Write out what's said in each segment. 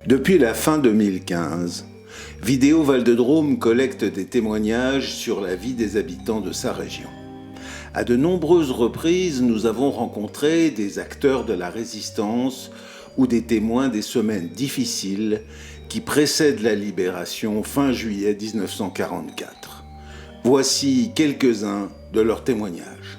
Depuis la fin 2015, Vidéo Val-de-Drôme collecte des témoignages sur la vie des habitants de sa région. À de nombreuses reprises, nous avons rencontré des acteurs de la résistance ou des témoins des semaines difficiles qui précèdent la libération fin juillet 1944. Voici quelques-uns de leurs témoignages.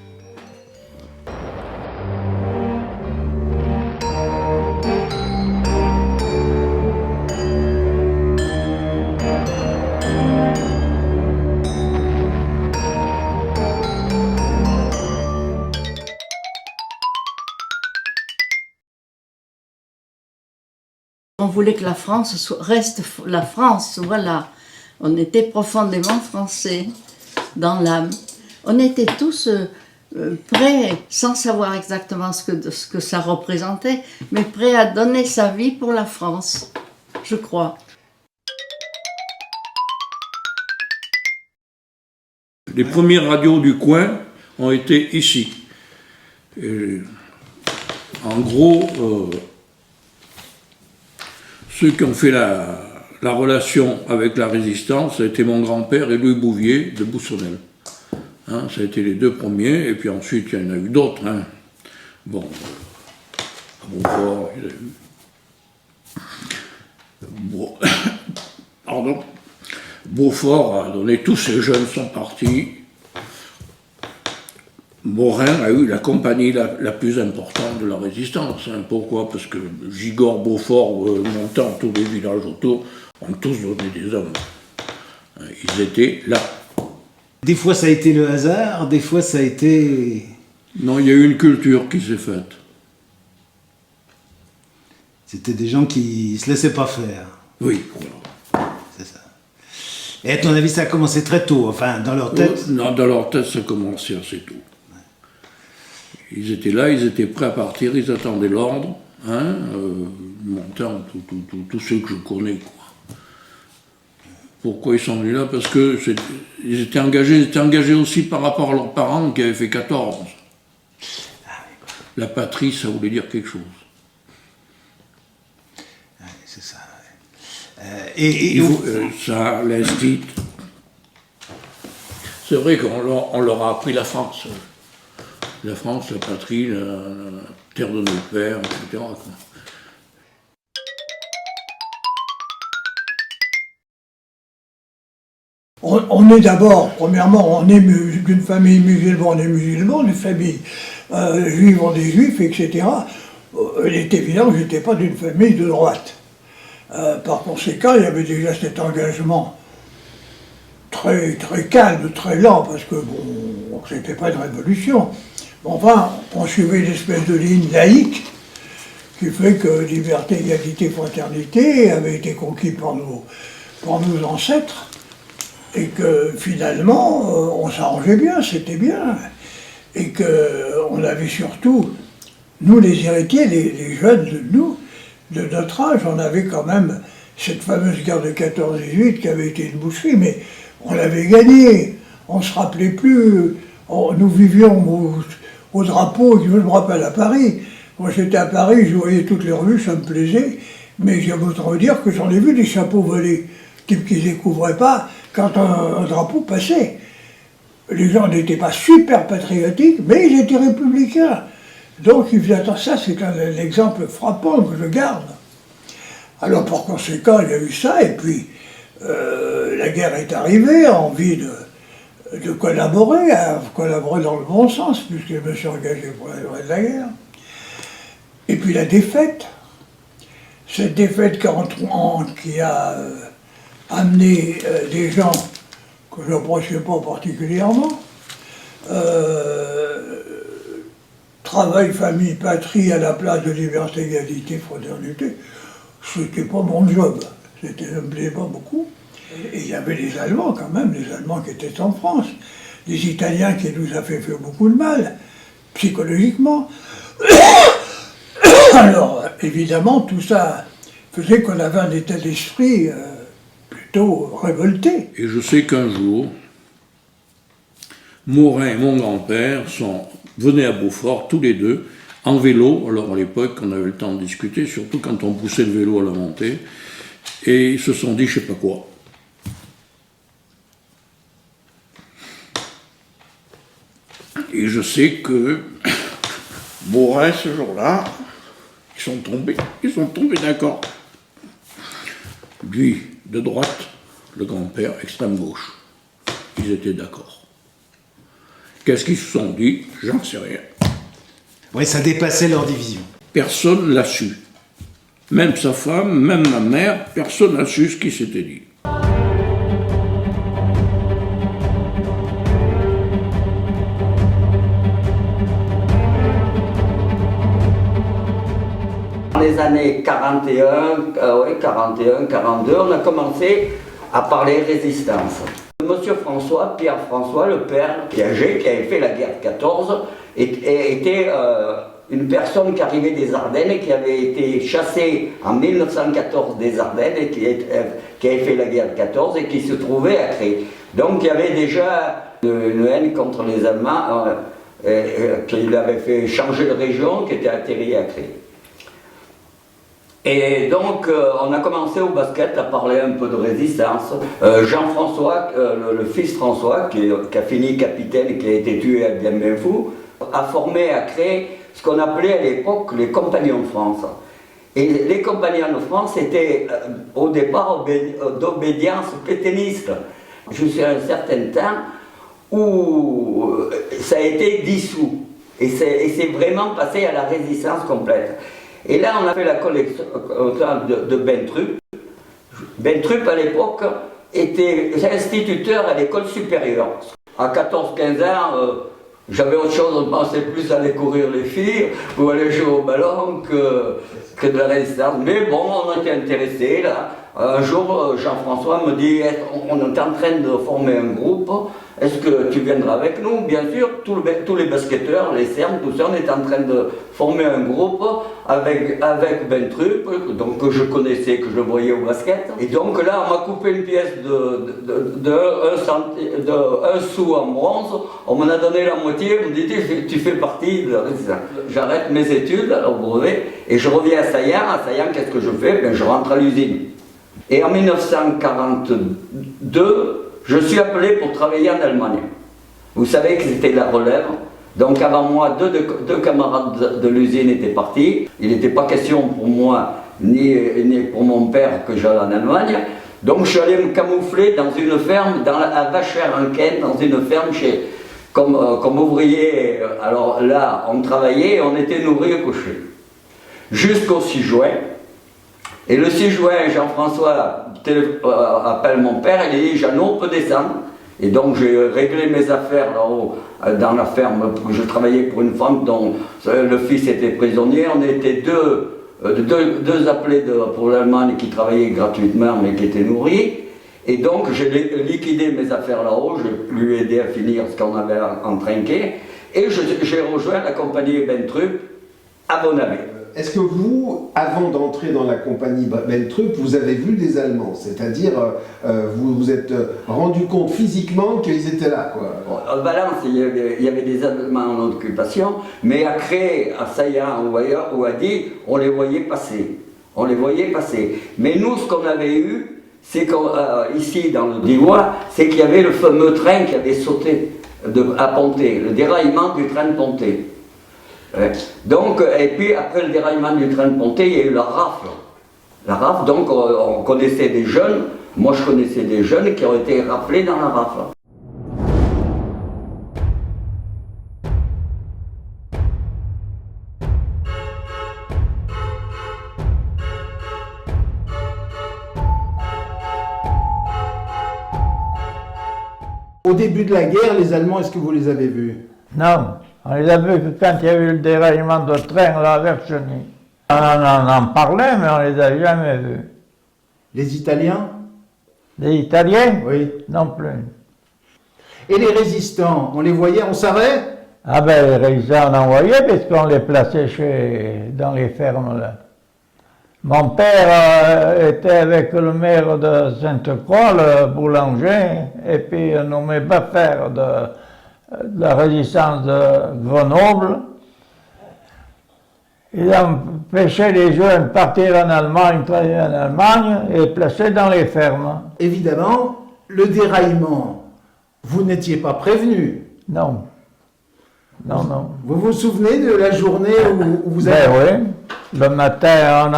On voulait que la France reste la France, voilà. On était profondément français dans l'âme. On était tous prêts, sans savoir exactement ce que ça représentait, mais prêts à donner sa vie pour la France, je crois. Les premières radios du coin ont été ici. Et, en gros, ceux qui ont fait la relation avec la résistance, ça a été mon grand-père et Louis Bouvier de Boussonnel. Hein, ça a été les deux premiers, et puis ensuite il y en a eu d'autres. Hein. Bon, à Beaufort, il y a eu... Bon. Pardon. Beaufort a donné, tous ces jeunes sont partis. Morin a eu la compagnie la plus importante de la résistance. Hein. Pourquoi? Parce que Gigord, Beaufort, Montant, tous les villages autour ont tous donné des hommes. Ils étaient là. Des fois ça a été le hasard, des fois ça a été... Non, il y a eu une culture qui s'est faite. C'était des gens qui se laissaient pas faire. Oui, voilà. C'est ça. Et à ton avis, ça a commencé très tôt, enfin, dans leur tête? Non, dans leur tête, ça a commencé assez tôt. Ils étaient là, ils étaient prêts à partir, ils attendaient l'ordre, hein, Montant, tous ceux que je connais, quoi. Pourquoi ils sont venus là? Parce que ils étaient engagés aussi par rapport à leurs parents qui avaient fait 14. La patrie, ça voulait dire quelque chose. Ouais, c'est ça. Ça, l'instit. C'est vrai qu'on leur a appris la France. La France, la patrie, la terre de nos pères, etc. Quoi. On est d'abord, premièrement, on est d'une famille musulmane, une famille juive, on est juifs, etc. Il est évident que je n'étais pas d'une famille de droite. Par conséquent, il y avait déjà cet engagement très, très calme, très lent, parce que bon, c'était pas une révolution. Enfin, on suivait une espèce de ligne laïque qui fait que liberté, égalité, fraternité avait été conquis par nos ancêtres et que finalement, on s'arrangeait bien, c'était bien. Et qu'on avait surtout, nous les héritiers, les jeunes de notre âge, on avait quand même cette fameuse guerre de 14-18 qui avait été une boucherie, mais on l'avait gagnée. On ne se rappelait plus, nous vivions au drapeau, je me rappelle à Paris. Moi j'étais à Paris, je voyais toutes les revues, ça me plaisait, mais j'ai autant dire que j'en ai vu des chapeaux volés, types qui ne découvraient pas quand un drapeau passait. Les gens n'étaient pas super patriotiques, mais ils étaient républicains. Donc ils faisaient ça, c'est un exemple frappant que je garde. Alors par conséquent, il y a eu ça, et puis la guerre est arrivée, envie de collaborer, à collaborer dans le bon sens, puisque je me suis engagé pour la durée de la guerre. Et puis la défaite, cette défaite qui a amené des gens que je n'approchais pas particulièrement, travail, famille, patrie à la place de liberté, égalité, fraternité, c'était pas mon job, ça me plaisait pas beaucoup. Et il y avait les Allemands quand même, les Allemands qui étaient en France, les Italiens qui nous ont fait beaucoup de mal, psychologiquement. Alors, évidemment, tout ça faisait qu'on avait un état d'esprit plutôt révolté. Et je sais qu'un jour, Morin et mon grand-père venaient à Beaufort, tous les deux, en vélo. Alors à l'époque, on avait le temps de discuter, surtout quand on poussait le vélo à la montée. Et ils se sont dit, je sais pas quoi. Et je sais que Bourrin, ce jour-là, ils sont tombés d'accord. Lui, de droite, le grand-père, extrême gauche. Ils étaient d'accord. Qu'est-ce qu'ils se sont dit? J'en sais rien. Oui, ça dépassait leur division. Personne l'a su. Même sa femme, même ma mère, personne n'a su ce qui s'était dit. Dans les années 41, 42, on a commencé à parler résistance. Monsieur François, Pierre François, le père, qui est âgé, qui avait fait la guerre de 14, était une personne qui arrivait des Ardennes et qui avait été chassée en 1914 des Ardennes et qui avait fait la guerre de 14 et qui se trouvait à Cré. Donc il y avait déjà une haine contre les Allemands qui l'avait fait changer de région, qui était atterri à Cré. Et donc, on a commencé au basket à parler un peu de résistance. Jean-François, le fils François, qui a fini capitaine et qui a été tué à Bienfou, a formé, a créé ce qu'on appelait à l'époque les Compagnons de France. Et les Compagnons de France étaient au départ d'obédience pétainiste, jusqu'à un certain temps où ça a été dissous. Et c'est vraiment passé à la résistance complète. Et là, on a fait la collection de Bentrup. Bentrup, à l'époque, était instituteur à l'école supérieure. À 14-15 ans, j'avais autre chose, on pensait plus à aller courir les filles ou aller jouer au ballon que de la résistance. Mais bon, on était intéressés, là. Un jour, Jean-François me dit, on est en train de former un groupe, est-ce que tu viendras avec nous? Bien sûr, tous les basketteurs, les cernes, tout ça, on est en train de former un groupe avec Bentrup, donc que je connaissais, que je voyais au basket. Et donc là, on m'a coupé une pièce de 1 sou en bronze, on m'en a donné la moitié, on me dit, tu fais partie de la résistance. J'arrête mes études au brevet et je reviens à Saillant. À Saillant, qu'est-ce que je fais? Ben, je rentre à l'usine. Et en 1942, je suis appelé pour travailler en Allemagne. Vous savez que c'était la relève. Donc avant moi, deux camarades de l'usine étaient partis. Il n'était pas question pour moi, ni pour mon père, que j'allais en Allemagne. Donc je suis allé me camoufler dans une ferme, à Vacher-en-Ken, dans une ferme comme ouvrier. Alors là, on travaillait et on était nourris au cocher. Jusqu'au 6 juin. Et le 6 juin, Jean-François appelle mon père et il dit, Jeannot, on peut descendre. Et donc j'ai réglé mes affaires là-haut, dans la ferme. Je travaillais pour une femme dont le fils était prisonnier. On était deux appelés pour l'Allemagne qui travaillaient gratuitement mais qui étaient nourris. Et donc j'ai liquidé mes affaires là-haut, je lui ai aidé à finir ce qu'on avait entrinqué. Et j'ai rejoint la compagnie Bentrup à Bonavé. Est-ce que vous, avant d'entrer dans la compagnie Bentrup, vous avez vu des Allemands? C'est-à-dire, vous vous êtes rendu compte physiquement qu'ils étaient là, quoi? À Valence, il y avait des Allemands en occupation, mais à Cré, à Saillant ou ailleurs, ou à Die, on les voyait passer. On les voyait passer. Mais nous, ce qu'on avait eu, c'est qu'ici, dans le Diois, c'est qu'il y avait le fameux train qui avait sauté à Ponté, le déraillement du train de Ponté. Donc, et puis après le déraillement du train de Ponté, il y a eu la rafle. La rafle, donc on connaissait des jeunes, moi je connaissais des jeunes qui ont été raflés dans la rafle. Au début de la guerre, les Allemands, est-ce que vous les avez vus? Non, on les a vus que quand il y a eu le déraillement de train là, vers Cheny. On en parlait, mais on les a jamais vus. Les Italiens? Les Italiens? Oui. Non plus. Et les résistants, on les voyait, on savait? Ah ben les résistants, on en voyait parce qu'on les plaçait dans les fermes là. Mon père était avec le maire de Sainte-Croix, le boulanger, et puis nommé Baffer de la résistance de Grenoble. Ils empêchaient les jeunes de partir en Allemagne, travailler en Allemagne et placer dans les fermes. Évidemment, le déraillement, vous n'étiez pas prévenu. Non. Non, non. Vous vous souvenez de la journée où vous avez... Ben oui. Le matin,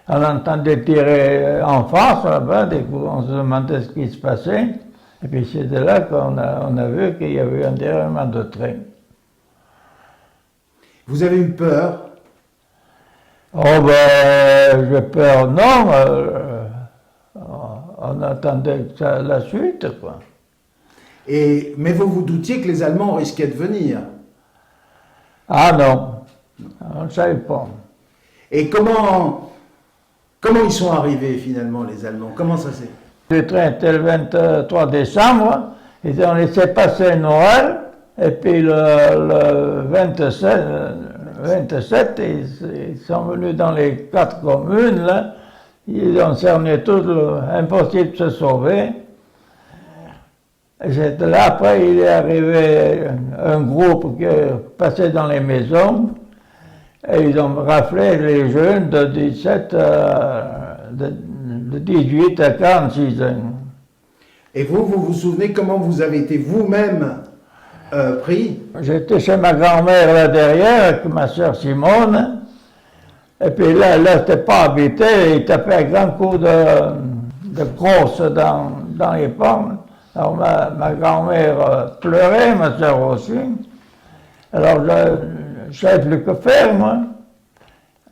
on entendait tirer en face là-bas, on se demandait ce qui se passait. Et puis c'est de là qu'on a vu qu'il y avait un déraillement de train. Vous avez eu peur? Oh ben, j'ai peur, non. On attendait la suite, quoi. Mais vous vous doutiez que les Allemands risquaient de venir? Ah non, on ne savait pas. Et comment ils sont arrivés finalement, les Allemands? Comment ça s'est... Le train était le 23 décembre, ils ont laissé passer Noël, et puis le 27, ils sont venus dans les 4 communes, là. Ils ont cerné tout, impossible de se sauver. Et c'était là, après, il est arrivé un groupe qui est passé dans les maisons, et ils ont raflé les jeunes de 18 à 46 ans. Et vous vous souvenez comment vous avez été vous-même pris? J'étais chez ma grand-mère là derrière avec ma soeur Simone. Et puis là c'était pas habité, il tapait un grand coup de crosse dans les pommes. Alors ma grand-mère pleurait, ma soeur aussi. Alors je ne savais plus que faire, moi.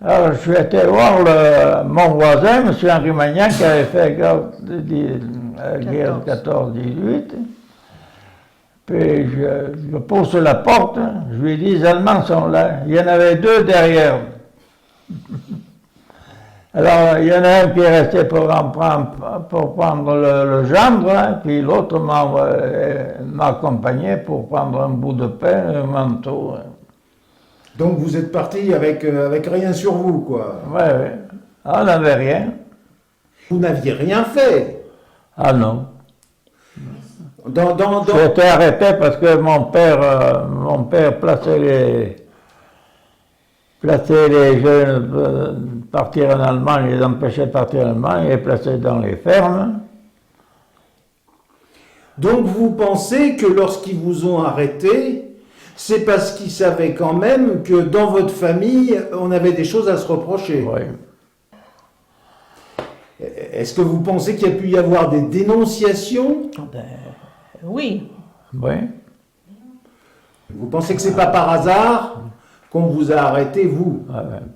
Alors je suis été voir mon voisin, M. Henri Magnan, qui avait fait la guerre de 14-18. Puis je pousse la porte, je lui dis, les Allemands sont là. Il y en avait 2 derrière. Alors, il y en a un qui est resté pour prendre le gendre, hein, puis l'autre m'a accompagné pour prendre un bout de pain, un manteau. Donc vous êtes parti avec rien sur vous, quoi? Oui, oui. On n'avait rien. Vous n'aviez rien fait? Ah non. Dans... J'ai été arrêté parce que mon père plaçait les jeunes partir en Allemagne, les empêchait de partir en Allemagne et les plaçait dans les fermes. Donc vous pensez que lorsqu'ils vous ont arrêté, c'est parce qu'ils savaient quand même que dans votre famille, on avait des choses à se reprocher? Oui. Est-ce que vous pensez qu'il y a pu y avoir des dénonciations? Oui. Oui. Vous pensez que c'est pas par hasard qu'on vous a arrêté, vous?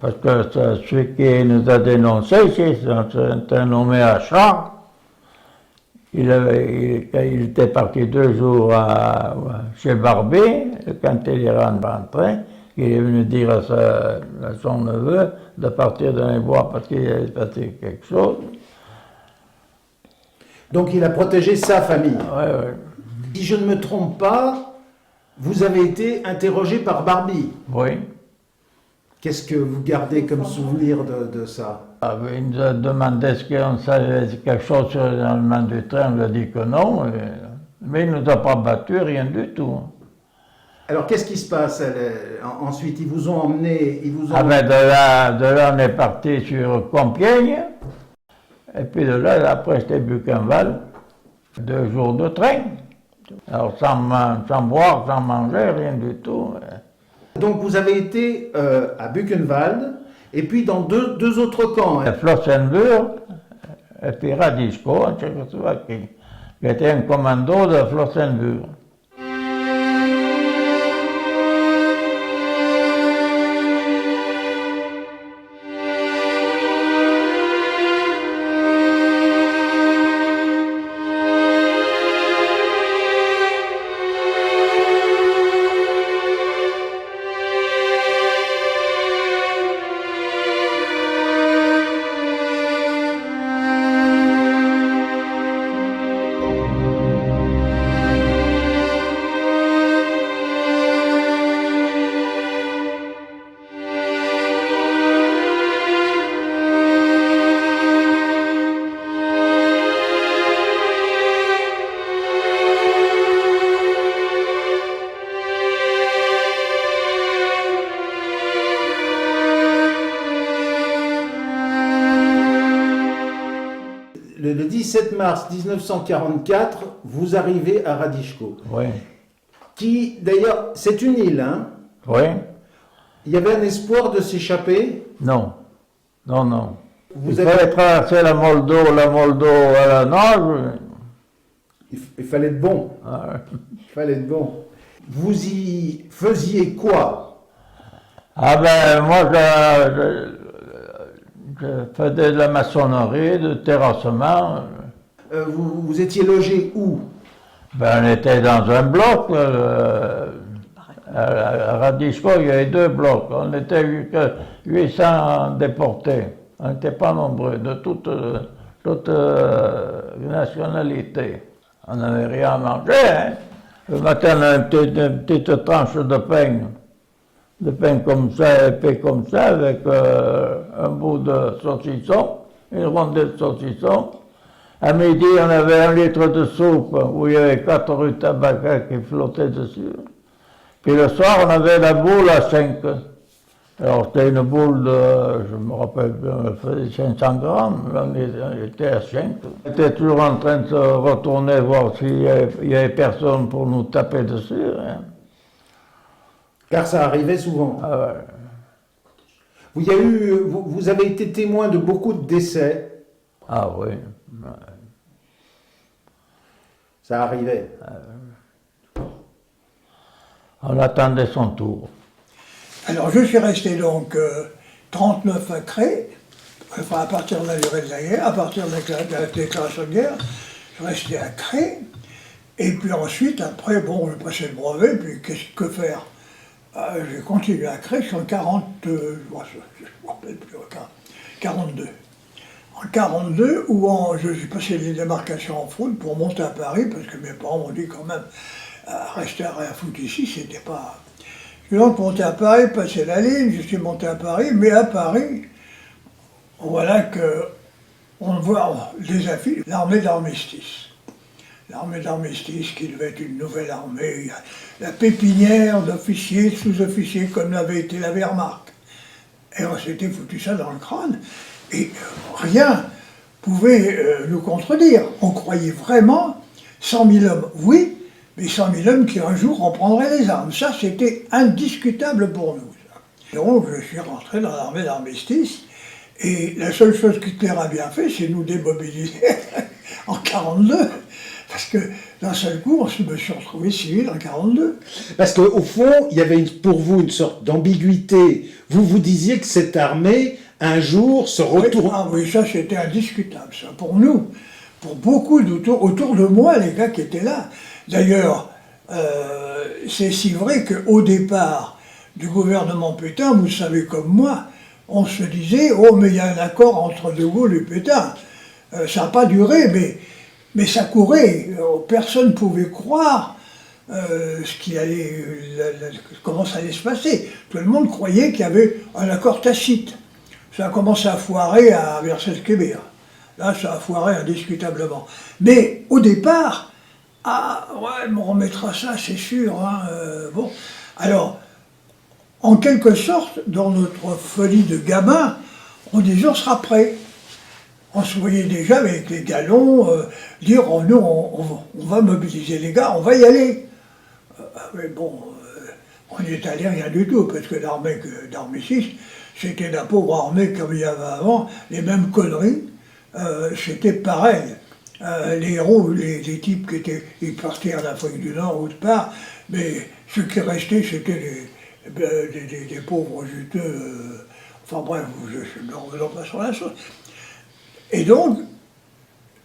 Parce que celui qui nous a dénoncés, c'est un nommé Achard. Il était parti 2 jours chez Barbé, quand il est rentré, il est venu dire à son neveu de partir dans les bois parce qu'il avait passé quelque chose. Donc il a protégé sa famille. Oui, oui. Si je ne me trompe pas, vous avez été interrogé par Barbie. Oui. Qu'est-ce que vous gardez comme souvenir de ça? Il nous a demandé ce qu'on savait quelque chose sur les Allemands du train, on lui a dit que non, mais il ne nous a pas battu, rien du tout. Alors qu'est-ce qui se passe ensuite? Ils vous ont emmené, Ah ben de là on est parti sur Compiègne, et puis de là, après c'était Buchenwald, 2 jours de train. Alors sans boire, sans manger, rien du tout. Donc vous avez été à Buchenwald, et puis dans deux autres camps. Hein. Flossenbürg, et puis Radisco, en Tchécoslovaquie. J'étais un commando de Flossenbürg. le 17 mars 1944, vous arrivez à Radichko. Oui. Qui, d'ailleurs, c'est une île, hein? Oui. Il y avait un espoir de s'échapper? Non. Non, non. Vous Il avez- fallait traverser la Moldo à la nage. Il fallait être bon. Ah, Il fallait être bon. Vous y faisiez quoi? Ah ben, moi, je faisais de la maçonnerie, de terrassement. Vous étiez logé où? Ben, on était dans un bloc. À Radichko, il y avait 2 blocs. On était 800 déportés. On n'était pas nombreux, de toutes nationalités. On n'avait rien à manger. Hein. Le matin, on avait une petite tranche de pain comme ça, épais comme ça, avec un bout de saucisson, une rondelle de saucisson. À midi, on avait 1 litre de soupe où il y avait 4 rutabagas qui flottaient dessus. Puis le soir, on avait la boule à 5. Alors c'était une boule de, je me rappelle bien, elle faisait 500 grammes, on était à 5. On était toujours en train de se retourner voir s'il y avait personne pour nous taper dessus. Hein. Car ça arrivait souvent. Ah ouais. Vous avez été témoin de beaucoup de décès. Ah oui. Ça arrivait. On attendait son tour. Alors je suis resté donc 39 à Cré, enfin à partir de la durée de la guerre, à partir de la déclaration de guerre, je suis resté à Cré, et puis ensuite, après, bon, j'ai passé le brevet, puis que faire? J'ai continué à Cré, je suis en 40, je me rappelle plus, 42. En 42, où j'ai passé les démarcations en foot pour monter à Paris, parce que mes parents m'ont dit quand même, rester à rien foutre ici, c'était pas... Je suis donc monté à Paris, passé la ligne, je suis monté à Paris, mais à Paris, voilà que on voit des affiches, l'armée d'armistice. L'armée d'armistice qui devait être une nouvelle armée, la pépinière d'officiers, sous-officiers, comme l'avait été la Wehrmacht. Et on s'était foutu ça dans le crâne, et rien pouvait nous contredire. On croyait vraiment 100 000 hommes, oui, mais 100 000 hommes qui un jour reprendraient les armes. Ça, c'était indiscutable pour nous. Ça. Donc, je suis rentré dans l'armée d'armistice, et la seule chose qu'Hitler a bien fait, c'est nous démobiliser en 42, parce que d'un seul coup, je me suis retrouvé civil en 42. Parce qu'au fond, il y avait pour vous une sorte d'ambiguïté. Vous vous disiez que cette armée, un jour, se retourne... Oui, ça, c'était indiscutable, ça, pour nous. Pour beaucoup autour de moi, les gars qui étaient là. D'ailleurs, c'est si vrai qu'au départ du gouvernement Pétain, vous savez comme moi, on se disait « Oh, mais il y a un accord entre De Gaulle et Pétain ». Ça n'a pas duré, mais ça courait. Personne ne pouvait croire comment ça allait se passer. Tout le monde croyait qu'il y avait un accord tacite. Ça a commencé à foirer à Versailles-Kébert. Là, ça a foiré indiscutablement. Mais au départ, ouais, on remettra ça, c'est sûr. Hein, bon. Alors, en quelque sorte, dans notre folie de gamin, on disait on sera prêt. On se voyait déjà avec les galons dire oh, nous, on va mobiliser les gars, on va y aller. Mais bon, on n'y est allé rien du tout, parce que l'armée d'armistice, c'était la pauvre armée comme il y avait avant, les mêmes conneries. C'était pareil. Les héros, les types ils partaient en Afrique du Nord, autre part, mais ceux qui restaient, c'était des pauvres juteux. Enfin bref, je ne reviens pas sur la chose. Et donc,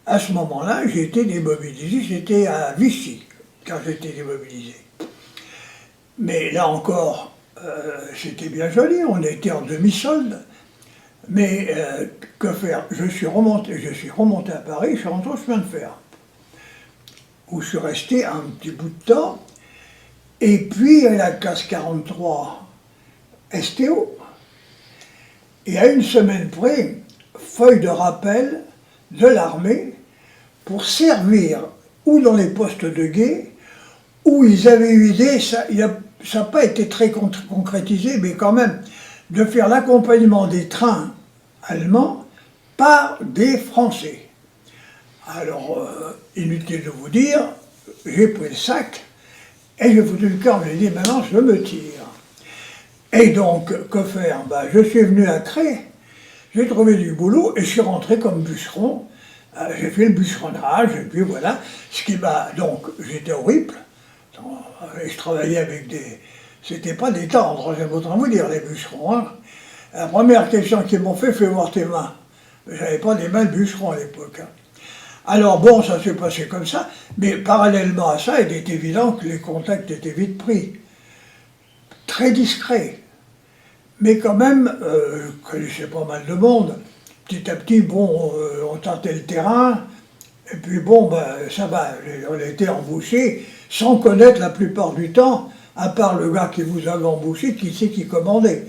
à ce moment-là, j'ai été démobilisé, j'étais à Vichy, quand j'étais démobilisé. Mais là encore, c'était bien joli, on était en demi-solde. Mais que faire? Je suis remonté à Paris, je suis rentré au chemin de fer, où je suis resté un petit bout de temps, et puis à la case 43 STO. Et à une semaine près, feuille de rappel de l'armée pour servir ou dans les postes de guet, où ils avaient eu idée, ça n'a pas été très concrétisé, mais quand même, de faire l'accompagnement des trains allemands par des Français. Alors, inutile de vous dire, j'ai pris le sac et j'ai foutu le camp, j'ai dit maintenant je me tire. Et donc, que faire? Ben, je suis venu à Cré, j'ai trouvé du boulot et je suis rentré comme bûcheron. J'ai fait le bûcheronnage et puis voilà. Ce qui m'a. Donc, j'étais au RIPL et je travaillais avec des. C'était pas des tendres, j'aime autant vous dire, les bûcherons. Hein. La première question qu'ils m'ont fait, fais voir tes mains. J'avais pas des mains de bûcheron à l'époque. Hein. Alors bon, ça s'est passé comme ça, mais parallèlement à ça, il est évident que les contacts étaient vite pris. Très discrets. Mais quand même, je connaissais pas mal de monde. Petit à petit, bon, on tentait le terrain, et puis bon, ben, ça va, on a été embauchés, sans connaître la plupart du temps, à part le gars qui vous avait embauché, qui sait qui commandait.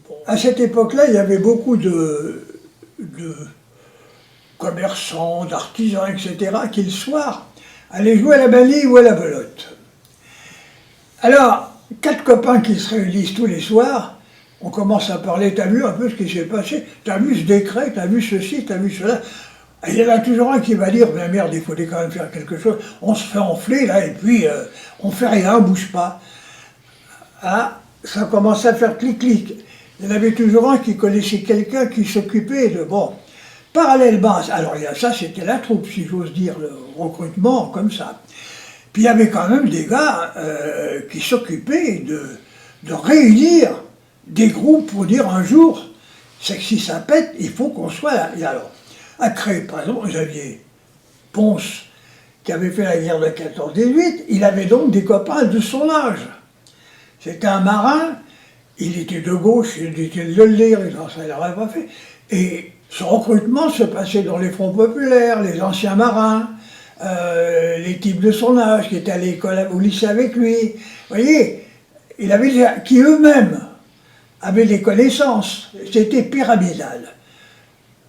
Bon, à cette époque-là, il y avait beaucoup de commerçants, d'artisans, etc., qui le soir allaient jouer à la balie ou à la belote. Alors, 4 copains qui se réunissent tous les soirs, on commence à parler, t'as vu un peu ce qui s'est passé, t'as vu ce décret, t'as vu ceci, t'as vu cela. Et il y en a toujours un qui va dire, mais merde, il faudrait quand même faire quelque chose, on se fait enfler là, et puis on fait rien, on bouge pas. Ah, ça commence à faire clic-clic. Il y en avait toujours un qui connaissait quelqu'un qui s'occupait de, bon, parallèlement, alors ça c'était la troupe, si j'ose dire, le recrutement, comme ça. Puis il y avait quand même des gars qui s'occupaient de réunir des groupes pour dire un jour, c'est que si ça pète, il faut qu'on soit là. Et alors, à Cré, par exemple, vous aviez Ponce, qui avait fait la guerre de 14-18, il avait donc des copains de son âge. C'était un marin, il était de gauche, il était de le lire, ça il n'aurait pas fait. Et son recrutement se passait dans les fronts populaires, les anciens marins, les types de son âge qui étaient à l'école, au lycée avec lui. Vous voyez, il avait qui eux-mêmes avaient des connaissances. C'était pyramidal.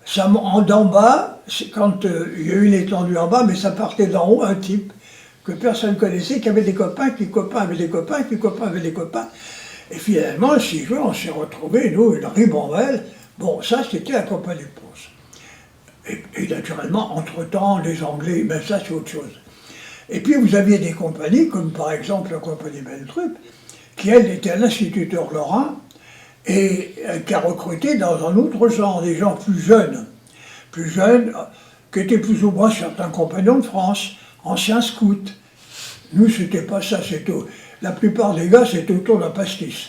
Ça, d'en bas, quand il y a eu l'étendue en bas, mais ça partait d'en haut, un type que personne ne connaissait, qui avait des copains, qui copains avaient des copains, qui copains avaient des copains. Et finalement, le 6 juin, on s'est retrouvés, nous, une ribambelle. Bon, ça, c'était la compagnie de Ponce. Et naturellement, entre-temps, les Anglais, ben ça, c'est autre chose. Et puis, vous aviez des compagnies, comme par exemple la compagnie Beltrup, qui, elle, était un instituteur lorrain, et qui a recruté dans un autre genre, des gens plus jeunes, qui étaient plus ou moins certains compagnons de France, anciens scouts. Nous, c'était pas ça, c'était la plupart des gars, c'était autour d'un pastis.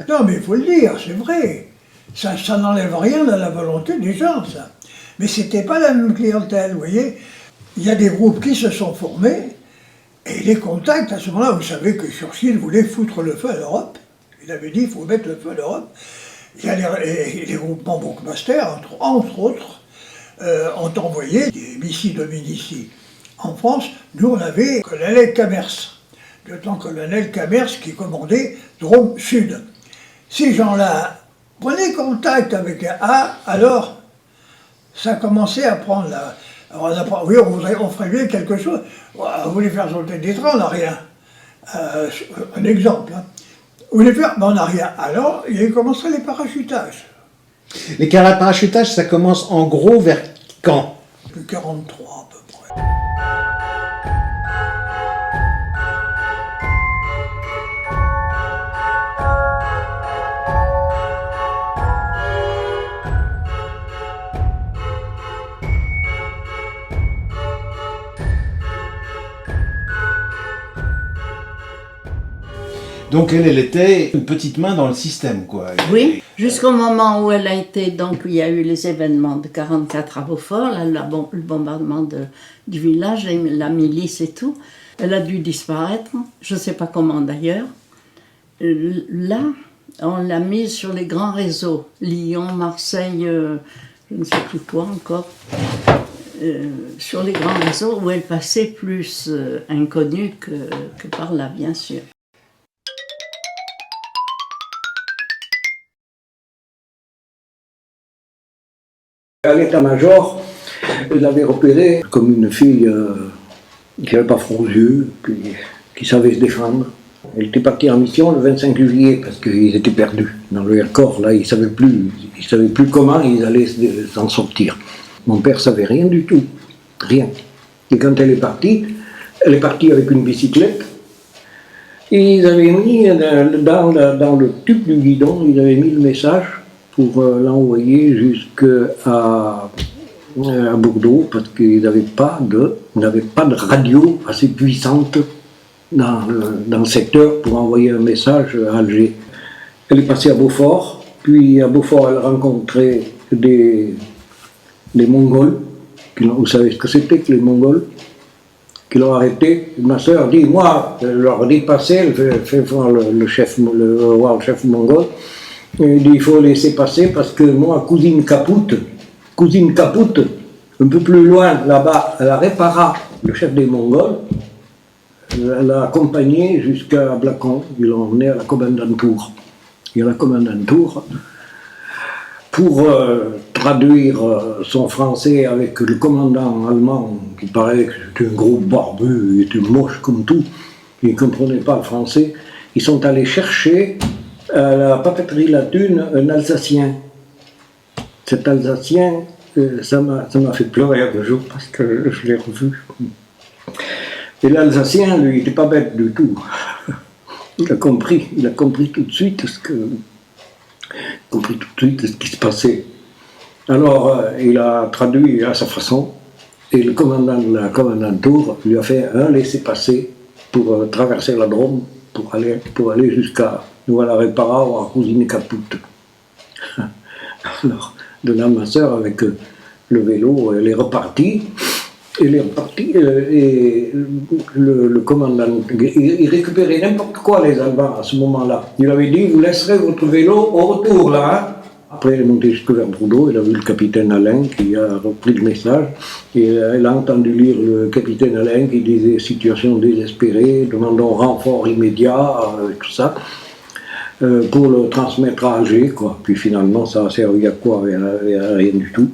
Non, mais il faut le dire, c'est vrai. Ça n'enlève rien à la volonté des gens, ça. Mais c'était pas la même clientèle, vous voyez. Il y a des groupes qui se sont formés, et les contacts, à ce moment-là, vous savez que Churchill voulait foutre le feu à l'Europe. Il avait dit, il faut mettre le feu à l'Europe. Il y a les groupements Bookmaster, entre autres, ont envoyé des missiles de Dominici. En France, nous, on avait le colonel Camers, le lieutenant-colonel Camers qui commandait Drôme Sud. Ces gens-là prenaient contact avec un A, alors ça commençait à prendre la... Alors, oui, on ferait bien quelque chose. On voulait faire sauter des trains, on n'a rien. Un exemple. Hein. On voulait faire, mais on n'a rien. Alors, il a commencé les parachutages. Les parachutages, ça commence en gros vers quand? Depuis 1943 à peu près. Donc elle était une petite main dans le système, quoi. Oui, jusqu'au moment où elle a été, donc il y a eu les événements de 44 à Beaufort, là, le bombardement du village, la milice et tout. Elle a dû disparaître, je ne sais pas comment d'ailleurs. Là, on l'a mise sur les grands réseaux, Lyon, Marseille, je ne sais plus quoi encore. Sur les grands réseaux où elle passait plus inconnue que par là, bien sûr. À l'état-major, elle l'avait repérée comme une fille qui n'avait pas froid aux yeux, qui savait se défendre. Elle était partie en mission le 25 juillet parce qu'ils étaient perdus dans le Vercors. Là, ils ne savaient plus comment ils allaient s'en sortir. Mon père ne savait rien du tout. Rien. Et quand elle est partie avec une bicyclette. Et ils avaient mis dans le tube du guidon, ils avaient mis le message pour l'envoyer jusqu'à Bordeaux, parce qu'ils n'avaient pas de radio assez puissante dans le secteur pour envoyer un message à Alger. Elle est passée à Beaufort, puis à Beaufort elle a rencontré des Mongols. Vous savez ce que c'était que les Mongols? Qui l'ont arrêté. Ma soeur dit, moi, je leur ai dépassé, elle fait voir le chef mongol, il dit, il faut laisser passer parce que moi, cousine Capoute, un peu plus loin, là-bas, elle a réparé le chef des Mongols, elle l'a accompagné jusqu'à Blacon, ils l'ont emmené à la commandantour. Et à la commandantour, pour traduire son français avec le commandant allemand, qui paraît que c'était un gros barbu, il était moche comme tout, il ne comprenait pas le français, ils sont allés chercher à la papeterie La Thune un Alsacien. Cet Alsacien, ça m'a fait pleurer un jour parce que je l'ai revu. Et l'Alsacien, lui, il n'était pas bête du tout. Il a compris tout de suite ce qui se passait. Alors, il a traduit à sa façon, et le commandant de la commandantour lui a fait un laissez-passer pour traverser la Drôme, pour aller jusqu'à Nouvelle-Répara ou à Cousine Capoute. Alors, de là, ma soeur, avec le vélo, elle est repartie. Et le commandant, il récupérait n'importe quoi, les Allemands, à ce moment-là. Il avait dit, vous laisserez votre vélo au retour, là. Hein. Après, il est monté jusqu'à vers Bordeaux, il a vu le capitaine Alain qui a repris le message. Et il a entendu lire le capitaine Alain qui disait, situation désespérée, demandons renfort immédiat, tout ça, pour le transmettre à Alger, quoi. Puis finalement, ça a servi à quoi? À rien du tout.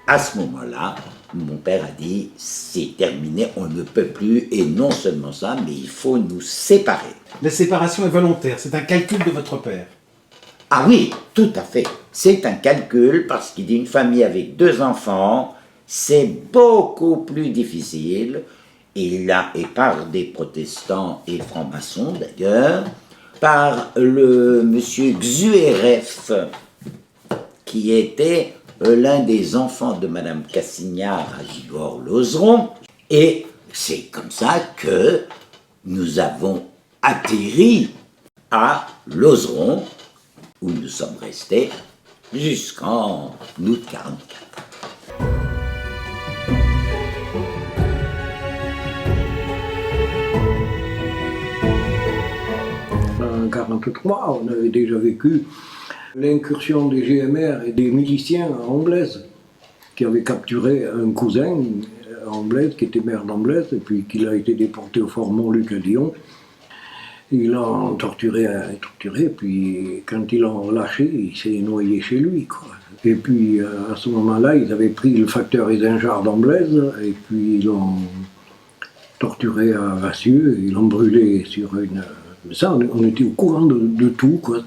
À ce moment-là, mon père a dit, c'est terminé, on ne peut plus, et non seulement ça, mais il faut nous séparer. La séparation est volontaire, c'est un calcul de votre père. Ah oui, tout à fait. C'est un calcul, parce qu'il dit une famille avec 2 enfants, c'est beaucoup plus difficile, et par des protestants et francs-maçons d'ailleurs, par le monsieur Xueref, qui était l'un des enfants de Madame Cassignard à Gigord-Lozeron, et c'est comme ça que nous avons atterri à Lozeron, où nous sommes restés jusqu'en août 1944. En 1943, on avait déjà vécu l'incursion des GMR et des miliciens à Amblaise, qui avaient capturé un cousin à Amblaise, qui était maire d'Amblaise, et puis qu'il a été déporté au fort Montluc à Lyon. Ils l'ont torturé, puis quand ils l'ont lâché, il s'est noyé chez lui, quoi. Et puis à ce moment-là, ils avaient pris le facteur Isinjar d'Amblaise, et puis ils l'ont torturé à Vassieux, ils l'ont brûlé sur une... Ça, on était au courant de tout, quoi.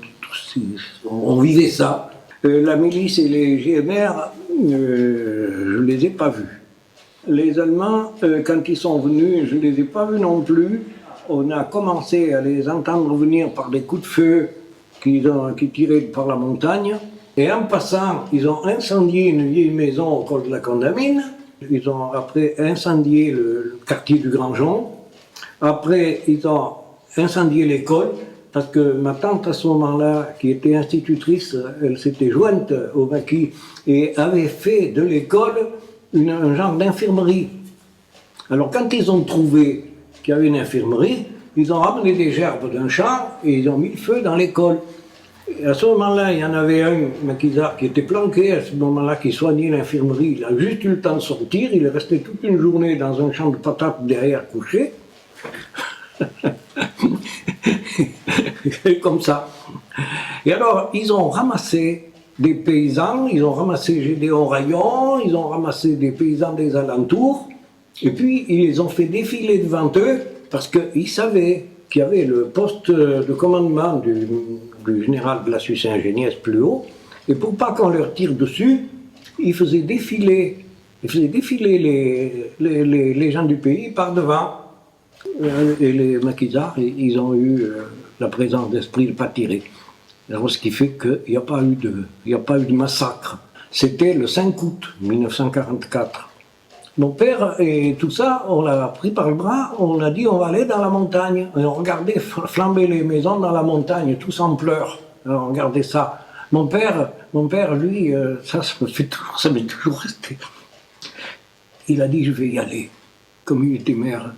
On vivait ça. La milice et les GMR, je ne les ai pas vus. Les Allemands, quand ils sont venus, je ne les ai pas vus non plus. On a commencé à les entendre venir par des coups de feu qui tiraient par la montagne. Et en passant, ils ont incendié une vieille maison au col de la Condamine. Ils ont après incendié le quartier du Grandjon. Après, ils ont incendié l'école. Parce que ma tante, à ce moment-là, qui était institutrice, elle s'était jointe au maquis et avait fait de l'école un genre d'infirmerie. Alors quand ils ont trouvé qu'il y avait une infirmerie, ils ont ramené des gerbes d'un champ et ils ont mis le feu dans l'école. Et à ce moment-là, il y en avait un maquisard qui était planqué à ce moment-là, qui soignait l'infirmerie. Il a juste eu le temps de sortir, il est resté toute une journée dans un champ de patates derrière couché. Comme ça. Et alors, ils ont ramassé des paysans, ils ont ramassé Gédéon Rayon, ils ont ramassé des paysans des alentours, et puis ils les ont fait défiler devant eux, parce qu'ils savaient qui avait le poste de commandement du général de la Suisse ingénieuse plus haut, et pour pas qu'on leur tire dessus, il faisait défiler les gens du pays par devant. Et les maquisards, ils ont eu la présence d'esprit de ne pas tirer. Alors, ce qui fait qu'il n'y a pas eu de massacre. C'était le 5 août 1944. Mon père et tout ça, on l'a pris par le bras, on a dit on va aller dans la montagne. Et on regardait flamber les maisons dans la montagne, tous en pleurs. Alors, on regardait ça. Mon père, lui, ça m'est toujours resté. Il a dit je vais y aller, comme il était maire.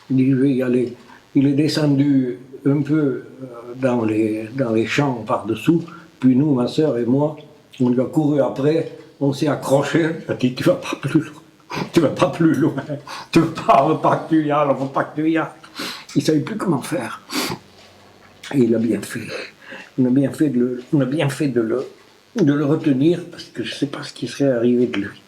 Il dit je vais y aller. Il est descendu un peu dans les champs par-dessous, puis nous, ma soeur et moi, on lui a couru après, on s'est accroché, il a dit tu vas pas plus loin. Tu vas pas plus loin, tu veux pas, on veut pas que tu y ailles, on veut pas que tu y ailles. Il ne savait plus comment faire. Et il a bien fait. On a bien fait de le retenir, parce que je ne sais pas ce qui serait arrivé de lui.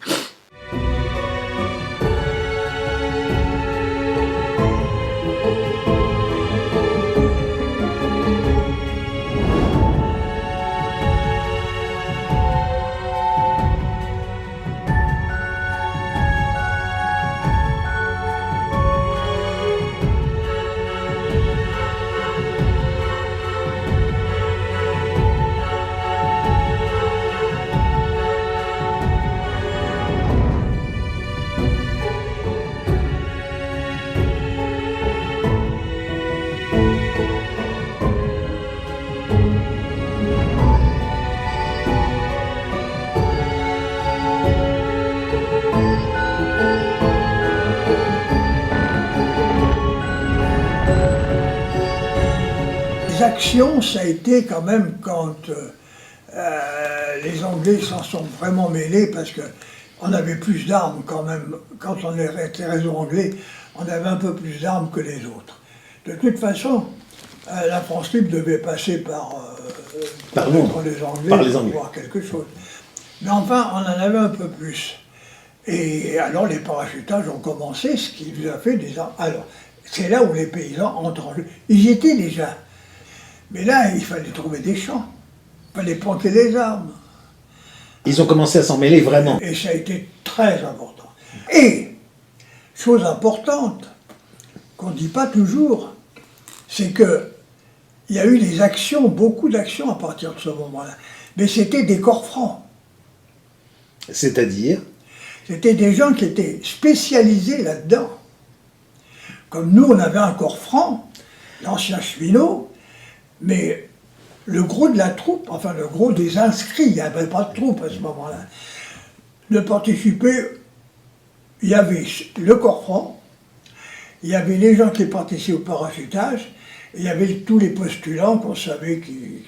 Action, ça a été quand même quand les Anglais s'en sont vraiment mêlés, parce qu'on avait plus d'armes quand même. Quand on était réseau anglais, on avait un peu plus d'armes que les autres. De toute façon, la France libre devait passer par les Anglais pour voir quelque chose. Mais enfin, on en avait un peu plus. Et alors les parachutages ont commencé, ce qui nous a fait des armes. Alors, c'est là où les paysans entrent en jeu. Ils y étaient déjà. Mais là, il fallait trouver des champs, il fallait planter les armes. Ils ont commencé à s'en mêler vraiment. Et ça a été très important. Et, chose importante, qu'on ne dit pas toujours, c'est qu'il y a eu des actions, beaucoup d'actions à partir de ce moment-là. Mais c'était des corps francs. C'est-à-dire? C'était des gens qui étaient spécialisés là-dedans. Comme nous, on avait un corps franc, l'ancien cheminot, mais le gros de la troupe, enfin le gros des inscrits, il n'y avait pas de troupe à ce moment-là, de participer, il y avait le corps franc, il y avait les gens qui participaient au parachutage, et il y avait tous les postulants qu'on savait il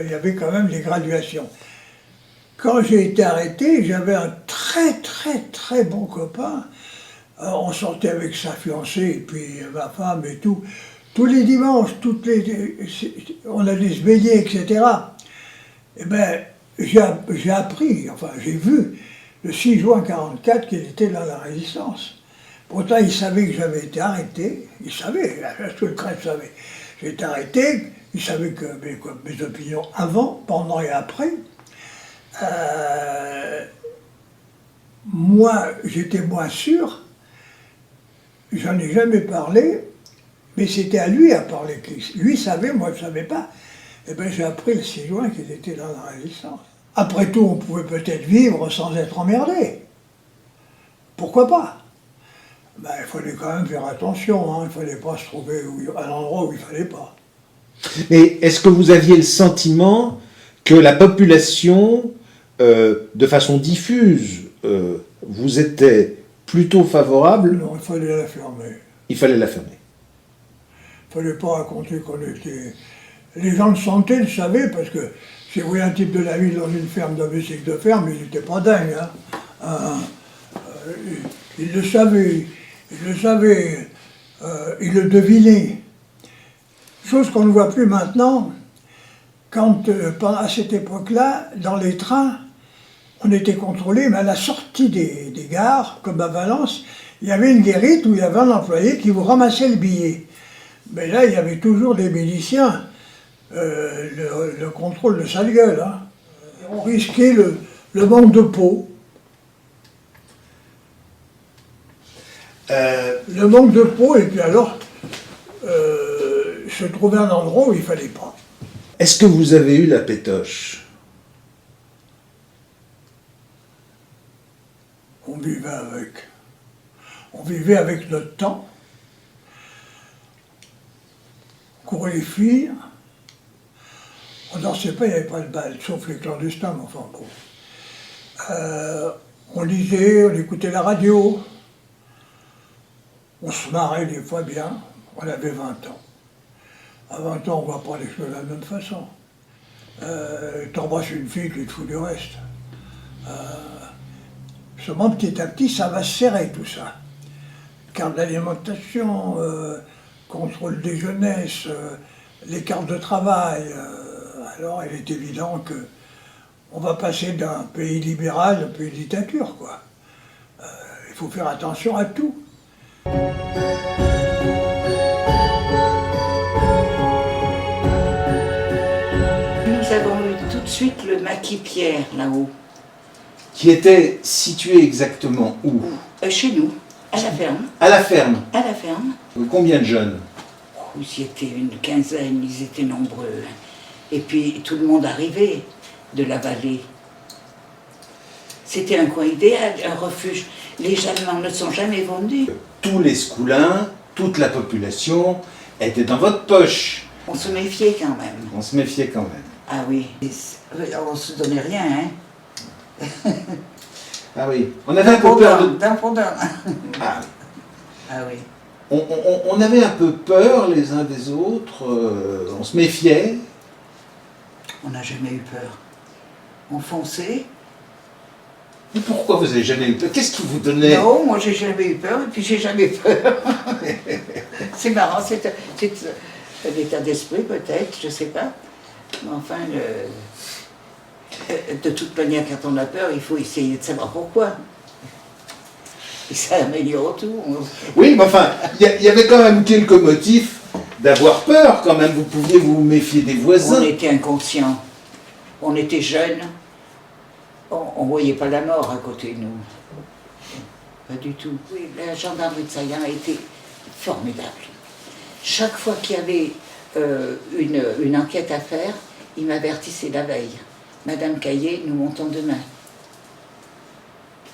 y avait quand même des graduations. Quand j'ai été arrêté, j'avais un très bon copain. On sortait avec sa fiancée, et puis ma femme et tout. Tous les dimanches, on allait se baigner, etc. Eh bien, j'ai appris, enfin j'ai vu, le 6 juin 1944 qu'il était dans la résistance. Pourtant, il savait que j'avais été arrêté, il savait, tout le crève savait. J'ai été arrêté, il savait que mes opinions avant, pendant et après. Moi, j'étais moins sûr, j'en ai jamais parlé, mais c'était à lui à parler. Lui savait, moi je ne savais pas. Eh bien j'ai appris le 6 juin qu'il était dans la résistance. Après tout, on pouvait peut-être vivre sans être emmerdé. Pourquoi pas? Ben, il fallait quand même faire attention, hein. Il ne fallait pas se trouver à l'endroit où il ne fallait pas. Mais est-ce que vous aviez le sentiment que la population, de façon diffuse, vous était plutôt favorable? Non, il fallait la fermer. Il fallait la fermer. Il ne fallait pas raconter qu'on était... Les gens le sentaient, le savaient, parce que si vous voyez un type de la ville dans une ferme, dans un cycle de ferme, ils n'étaient pas dingues. Hein. Ils le savaient, ils le devinaient. Chose qu'on ne voit plus maintenant, quand à cette époque-là, dans les trains, on était contrôlé, mais à la sortie des gares, comme à Valence, il y avait une guérite où il y avait un employé qui vous ramassait le billet. Mais là, il y avait toujours des miliciens, le contrôle de sale gueule. Hein. On risquait le manque de peau. Le manque de peau, et puis alors, se trouver un endroit où il ne fallait pas. Est-ce que vous avez eu la pétoche? On vivait avec. On vivait avec notre temps. On courait les filles. On dansait pas, il n'y avait pas de bal, sauf les clandestins, mais enfin bon. On lisait, on écoutait la radio. On se marrait des fois bien. On avait 20 ans. À 20 ans, on ne voit pas les choses de la même façon. T'embrasses une fille, tu te fous du reste. Seulement, petit à petit, ça va se serrer, tout ça. Carte d'alimentation, contrôle des jeunesses, les cartes de travail. Alors, il est évident qu'on va passer d'un pays libéral à un pays dictature, quoi. Il faut faire attention à tout. Nous avons eu tout de suite le maquis Pierre, là-haut. Qui était situé exactement où? Chez nous, à la ferme. À la ferme. À la ferme. Combien de jeunes? Ils étaient une quinzaine, ils étaient nombreux. Et puis tout le monde arrivait de la vallée. C'était un coin idéal, un refuge. Les Allemands ne sont jamais venus. Tous les Scoulins, toute la population était dans votre poche. On se méfiait quand même. On se méfiait quand même. Ah oui, on se donnait rien, hein. Ah oui, on avait un peu peur de... D'un pour d'un. Ah. Ah oui. On avait un peu peur les uns des autres, on se méfiait. On n'a jamais eu peur. On fonçait. Et pourquoi vous n'avez jamais eu peur? Qu'est-ce qui vous donnait? Non, moi j'ai jamais eu peur et puis j'ai jamais peur. C'est marrant, c'est un état d'esprit peut-être, je sais pas. Mais enfin, de toute manière, quand on a peur, il faut essayer de savoir pourquoi. Et ça améliore tout. Oui, mais enfin, il y avait quand même quelques motifs d'avoir peur quand même. Vous pouviez vous méfier des voisins. On était inconscients. On était jeunes. On ne voyait pas la mort à côté de nous. Pas du tout. Oui, la gendarmerie de Saillant a été formidable. Chaque fois qu'il y avait une enquête à faire, il m'avertissait la veille. Madame Caillé, nous montons demain.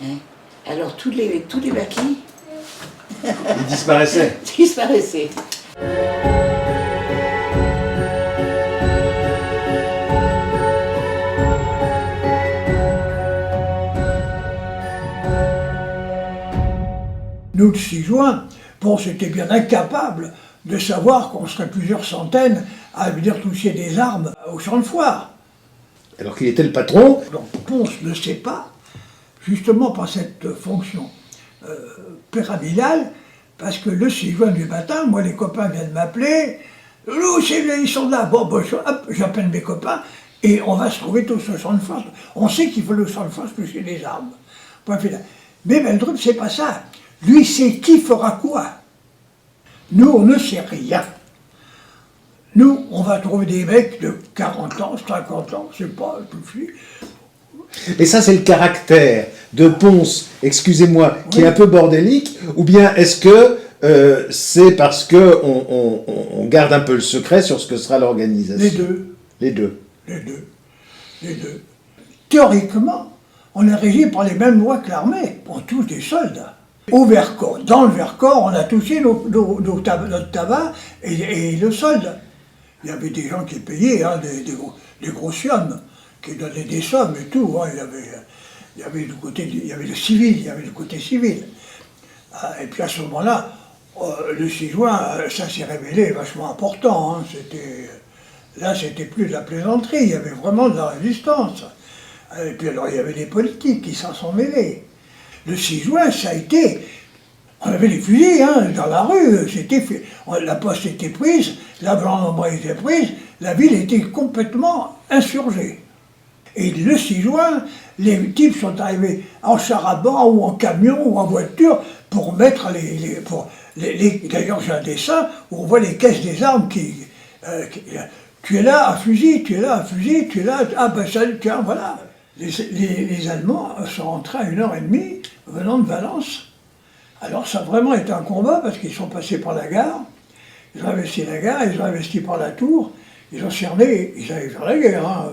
Hein? Alors tous les maquis... Ils disparaissaient. Disparaissaient. Nous, le 6 juin, bon, c'était bien incapable de savoir qu'on serait plusieurs centaines à venir toucher des armes au champ de foire. Alors qu'il était le patron. Donc Ponce ne sait pas, justement par cette fonction pyramidale, parce que le 6 juin du matin, moi les copains viennent m'appeler, « Loulou, ils sont là !» Bon, hop, j'appelle mes copains, et on va se trouver tous au champ de foire. On sait qu'il faut le champ de foire toucher des armes. Point final. Mais Meldrum, c'est pas ça. Lui sait qui fera quoi. Nous, on ne sait rien. Nous, on va trouver des mecs de 40 ans, 50 ans, c'est pas tout de suite. Mais ça, c'est le caractère de Ponce, excusez-moi, qui est un peu bordélique, ou bien est-ce que c'est parce qu'on garde un peu le secret sur ce que sera l'organisation? Les deux. Les deux. Les deux. Les deux. Théoriquement, on est régi par les mêmes lois que l'armée. On touche des soldats. Au Vercors, dans le Vercors, on a touché notre tabac et le solde. Il y avait des gens qui payaient des grosses sommes, qui donnaient des sommes et tout. Hein. Il y avait le civil, il y avait le côté civil. Et puis à ce moment-là, le 6 juin, ça s'est révélé vachement important. Hein. Là, c'était plus de la plaisanterie, il y avait vraiment de la résistance. Et puis alors, il y avait des politiques qui s'en sont mêlés. Le 6 juin, ça a été... On avait les fusils dans la rue, la poste était prise, la gendarmerie était prise, la ville était complètement insurgée. Et le 6 juin, les types sont arrivés en char à banc ou en camion ou en voiture pour mettre d'ailleurs j'ai un dessin où on voit les caisses des armes tu es là, un fusil, tu es là, un fusil, tu es là, ah ben ça, tiens, voilà. Les Allemands sont rentrés à 1h30 venant de Valence. Alors ça a vraiment été un combat parce qu'ils sont passés par la gare, ils ont investi la gare, ils ont investi par la tour, ils ont cerné, ils avaient fait la guerre, hein,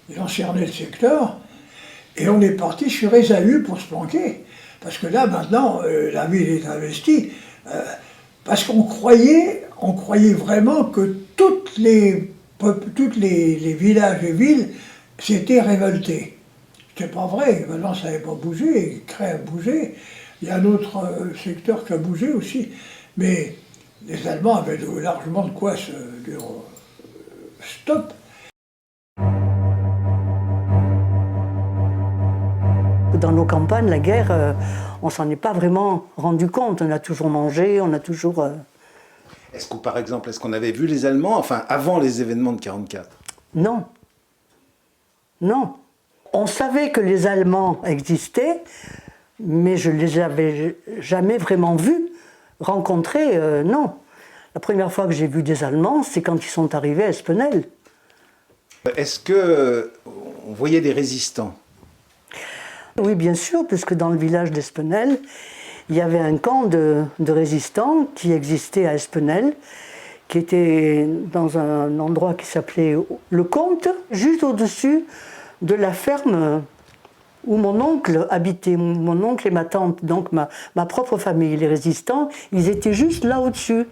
ils ont cerné le secteur, et on est parti sur Ésaü pour se planquer. Parce que là, maintenant, la ville est investie, parce qu'on croyait vraiment que toutes les villages et villes s'étaient révoltés. C'est pas vrai, Valence n'avait pas bougé, Cré a bougé, il y a un autre secteur qui a bougé aussi, mais les Allemands avaient largement de quoi se dire stop. Dans nos campagnes, la guerre, on s'en est pas vraiment rendu compte. On a toujours mangé, on a toujours... Est-ce que, par exemple, est-ce qu'on avait vu les Allemands, enfin, avant les événements de 1944? Non. Non. On savait que les Allemands existaient, mais je ne les avais jamais vraiment vus, rencontrés, non. La première fois que j'ai vu des Allemands, c'est quand ils sont arrivés à Espenel. Est-ce qu'on voyait des résistants? Oui, bien sûr, puisque dans le village d'Espenel, il y avait un camp de résistants qui existait à Espenel, qui était dans un endroit qui s'appelait Le Comte, juste au-dessus de la ferme où mon oncle habitait, mon oncle et ma tante, donc ma propre famille. Les résistants, ils étaient juste là au-dessus,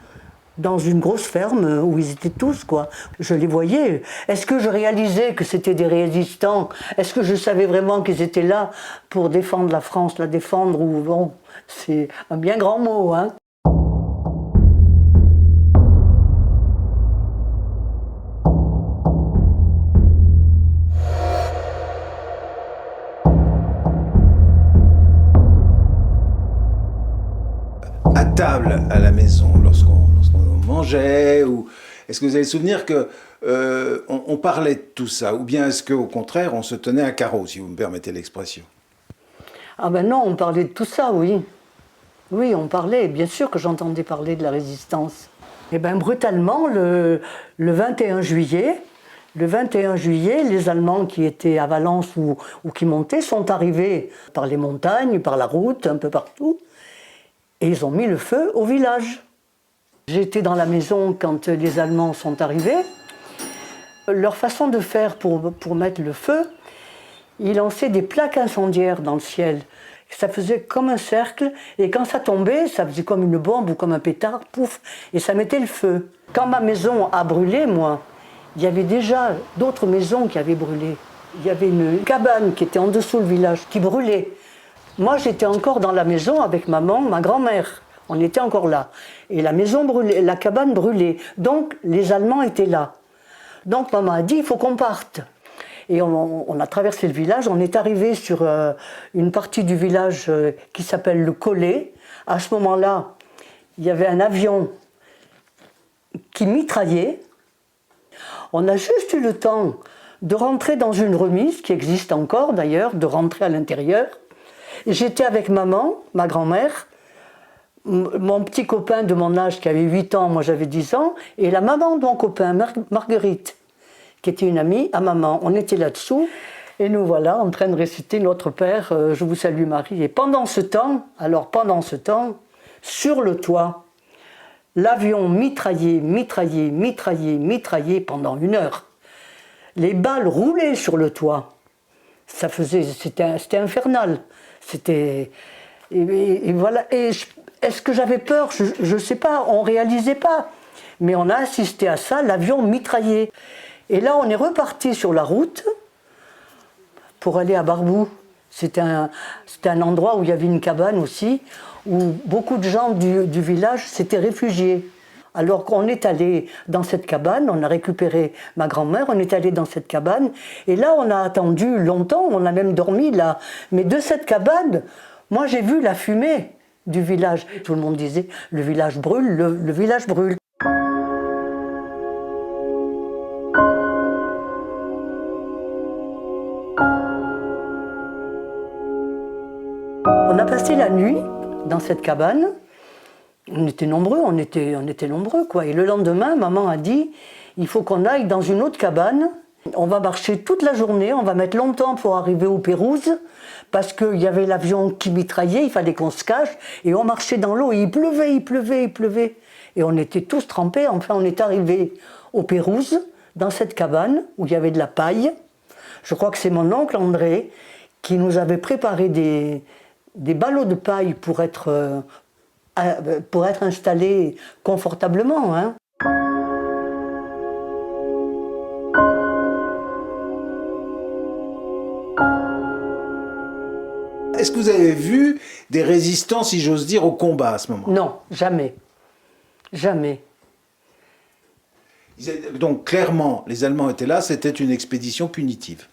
dans une grosse ferme où ils étaient tous, quoi. Je les voyais. Est-ce que je réalisais que c'était des résistants? Est-ce que je savais vraiment qu'ils étaient là pour défendre la France, la défendre, ou bon, c'est un bien grand mot, hein. À table, à la maison, lorsqu'on mangeait, ou est-ce que vous avez le souvenir que on parlait de tout ça, ou bien est-ce qu'au contraire on se tenait à carreau, si vous me permettez l'expression? Ah ben non, on parlait de tout ça, oui. Oui, on parlait, bien sûr que j'entendais parler de la résistance. Et bien brutalement, le 21 juillet, les Allemands qui étaient à Valence ou qui montaient sont arrivés par les montagnes, par la route, un peu partout, et ils ont mis le feu au village. J'étais dans la maison quand les Allemands sont arrivés. Leur façon de faire pour mettre le feu, ils lançaient des plaques incendiaires dans le ciel. Ça faisait comme un cercle, et quand ça tombait, ça faisait comme une bombe ou comme un pétard, pouf, et ça mettait le feu. Quand ma maison a brûlé, moi, il y avait déjà d'autres maisons qui avaient brûlé. Il y avait une cabane qui était en dessous du village, qui brûlait. Moi, j'étais encore dans la maison avec maman, ma grand-mère. On était encore là. Et la maison brûlait, la cabane brûlait. Donc, les Allemands étaient là. Donc, maman a dit, il faut qu'on parte. Et on a traversé le village. On est arrivé sur une partie du village qui s'appelle le Collet. À ce moment-là, il y avait un avion qui mitraillait. On a juste eu le temps de rentrer dans une remise, qui existe encore d'ailleurs, de rentrer à l'intérieur. J'étais avec maman, ma grand-mère, mon petit copain de mon âge qui avait 8 ans, moi j'avais 10 ans, et la maman de mon copain, Marguerite, qui était une amie à maman. On était là-dessous, et nous voilà en train de réciter notre Père, je vous salue Marie. Et pendant ce temps, sur le toit, l'avion mitraillait pendant 1 heure. Les balles roulaient sur le toit. C'était infernal. Et voilà. Et est-ce que j'avais peur? Je ne sais pas, on ne réalisait pas. Mais on a assisté à ça, l'avion mitraillait. Et là, on est reparti sur la route pour aller à Barboux. C'était un endroit où il y avait une cabane aussi, où beaucoup de gens du village s'étaient réfugiés. Alors qu'on est allé dans cette cabane, on a récupéré ma grand-mère, on est allé dans cette cabane, et là on a attendu longtemps, on a même dormi là. Mais de cette cabane, moi j'ai vu la fumée du village. Tout le monde disait, le village brûle, le village brûle. a passé la nuit dans cette cabane. On était nombreux, on était nombreux, quoi. Et le lendemain, maman a dit, il faut qu'on aille dans une autre cabane. On va marcher toute la journée, on va mettre longtemps pour arriver aux Pérouses, parce qu'il y avait l'avion qui mitraillait, il fallait qu'on se cache, et on marchait dans l'eau, et il pleuvait, il pleuvait, il pleuvait. Et on était tous trempés, enfin on est arrivés aux Pérouses, dans cette cabane, où il y avait de la paille. Je crois que c'est mon oncle André qui nous avait préparé des ballots de paille pour être installés confortablement, hein. Est-ce que vous avez vu des résistants, si j'ose dire, au combat à ce moment? Non, jamais. Jamais. Donc clairement, les Allemands étaient là, c'était une expédition punitive.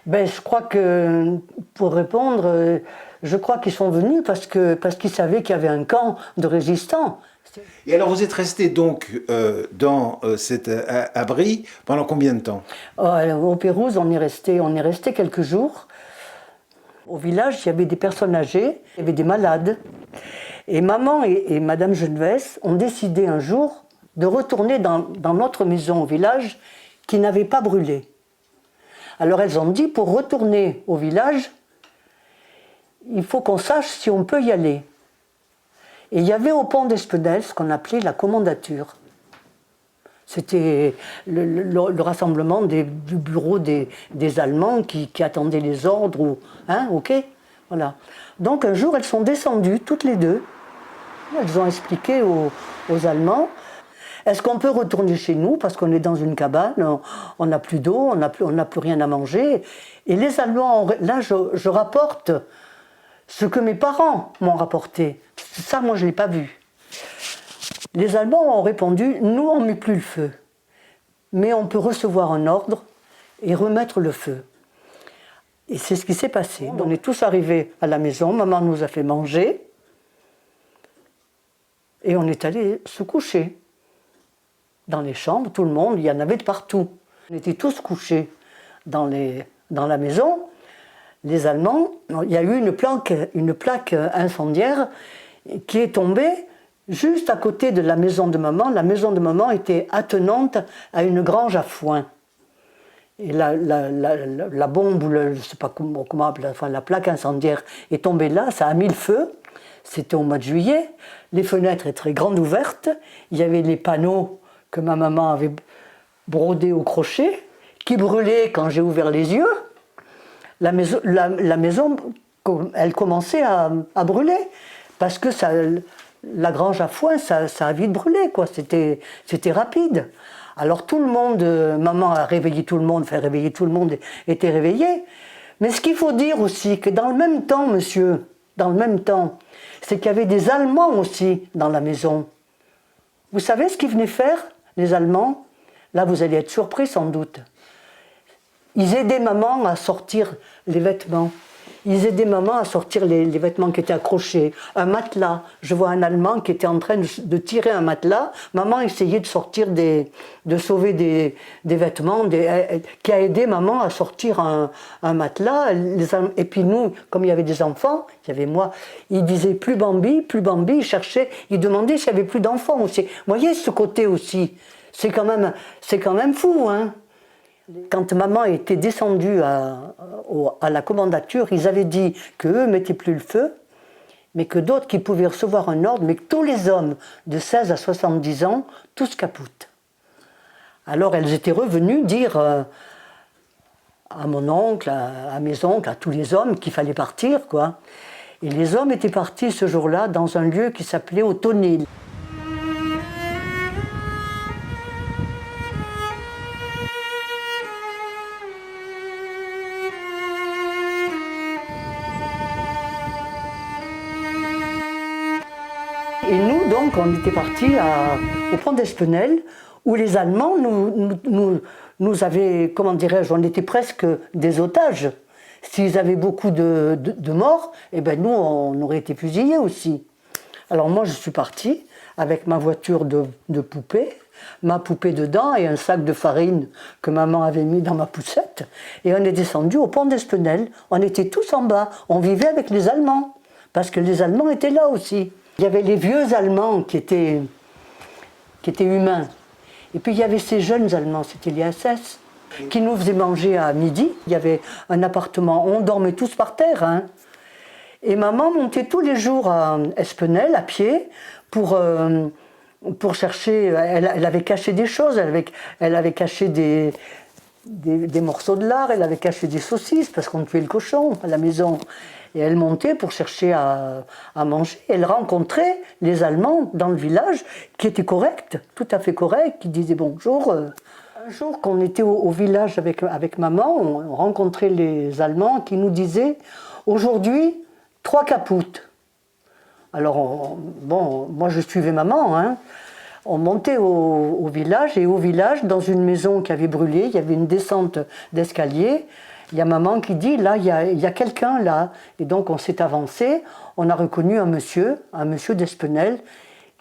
Ben, je crois que, pour répondre, je crois qu'ils sont venus parce qu'ils savaient qu'il y avait un camp de résistants. Et alors vous êtes resté donc dans cet abri pendant combien de temps? Au Pérouse, on est resté quelques jours. Au village, il y avait des personnes âgées, il y avait des malades. Et maman et madame Genevesse ont décidé un jour de retourner dans notre maison au village qui n'avait pas brûlé. Alors elles ont dit, pour retourner au village, il faut qu'on sache si on peut y aller. Et il y avait au pont d'Espenel ce qu'on appelait la commandature. C'était le rassemblement du bureau des Allemands qui attendaient les ordres. Hein, ok, voilà. Donc un jour, elles sont descendues, toutes les deux. Elles ont expliqué aux Allemands, est-ce qu'on peut retourner chez nous parce qu'on est dans une cabane, on n'a plus d'eau, on n'a plus rien à manger. Et les Allemands, là je rapporte ce que mes parents m'ont rapporté. Ça, moi, je ne l'ai pas vu. Les Allemands ont répondu, nous, on ne met plus le feu. Mais on peut recevoir un ordre et remettre le feu. Et c'est ce qui s'est passé. On est tous arrivés à la maison, maman nous a fait manger. Et on est allé se coucher. Dans les chambres, tout le monde, il y en avait de partout. On était tous couchés dans la maison. Les Allemands, il y a eu une plaque incendiaire qui est tombée juste à côté de la maison de maman. La maison de maman était attenante à une grange à foin. Et la bombe, ou je ne sais pas comment appeler, enfin, la plaque incendiaire est tombée là, ça a mis le feu. C'était au mois de juillet. Les fenêtres étaient très grandes ouvertes. Il y avait les panneaux que ma maman avait brodés au crochet, qui brûlaient quand j'ai ouvert les yeux. La maison, elle commençait à brûler, parce que la grange à foin, ça a vite brûlé, quoi. C'était rapide. Alors tout le monde, maman a réveillé tout le monde, réveiller tout le monde était réveillé. Mais ce qu'il faut dire aussi, que dans le même temps, monsieur, dans le même temps, c'est qu'il y avait des Allemands aussi dans la maison. Vous savez ce qu'ils venaient faire, les Allemands? Là, vous allez être surpris sans doute. Ils aidaient maman à sortir les vêtements. Ils aidaient maman à sortir les vêtements qui étaient accrochés. Un matelas. Je vois un Allemand qui était en train de tirer un matelas. Maman essayait de sauver des vêtements, qui a aidé maman à sortir un matelas. Et puis nous, comme il y avait des enfants, il y avait moi, il disait plus Bambi, il cherchait, il demandait s'il n'y avait plus d'enfants aussi. Vous voyez ce côté aussi. C'est quand même fou, hein. Quand maman était descendue à la commandature, ils avaient dit qu'eux ne mettaient plus le feu, mais que d'autres qui pouvaient recevoir un ordre, mais que tous les hommes de 16 à 70 ans, tous capoutes. Alors elles étaient revenues dire à mon oncle, à mes oncles, à tous les hommes qu'il fallait partir, quoi. Et les hommes étaient partis ce jour-là dans un lieu qui s'appelait Autonil. Et nous, donc, on était partis au pont d'Espenel, où les Allemands nous avaient, comment dirais-je, on était presque des otages. S'ils avaient beaucoup de morts, eh ben nous, on aurait été fusillés aussi. Alors moi, je suis partie avec ma voiture de poupée, ma poupée dedans et un sac de farine que maman avait mis dans ma poussette. Et on est descendu au pont d'Espenel. On était tous en bas, on vivait avec les Allemands. parce que les Allemands étaient là aussi. Il y avait les vieux Allemands qui étaient humains. Et puis il y avait ces jeunes Allemands, c'était les SS, qui nous faisaient manger à midi. Il y avait un appartement, on dormait tous par terre. Hein. Et maman montait tous les jours à Espenel, à pied, pour chercher. Elle avait caché des choses, elle avait caché des morceaux de lard, elle avait caché des saucisses, parce qu'on tuait le cochon à la maison. Et elle montait pour chercher à manger. Elle rencontrait les Allemands dans le village, qui étaient corrects, tout à fait corrects, qui disaient bonjour. Un jour, quand on était au village avec maman, on rencontrait les Allemands qui nous disaient « Aujourd'hui, 3 capoutes ». Alors, moi je suivais maman, hein. On montait au village, et au village, dans une maison qui avait brûlé, il y avait une descente d'escalier. Il y a maman qui dit, là, il y a quelqu'un là. Et donc on s'est avancé, on a reconnu un monsieur d'Espenel,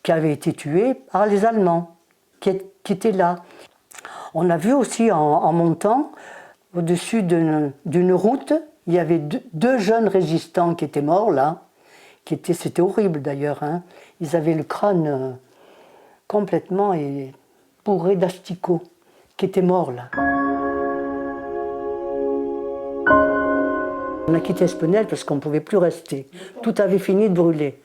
qui avait été tué par les Allemands, qui était là. On a vu aussi en montant, au-dessus d'une route, il y avait deux jeunes résistants qui étaient morts là. C'était horrible d'ailleurs, hein. Ils avaient le crâne complètement bourré d'asticots, qui étaient morts là. On a quitté Espenel parce qu'on ne pouvait plus rester. Tout avait fini de brûler.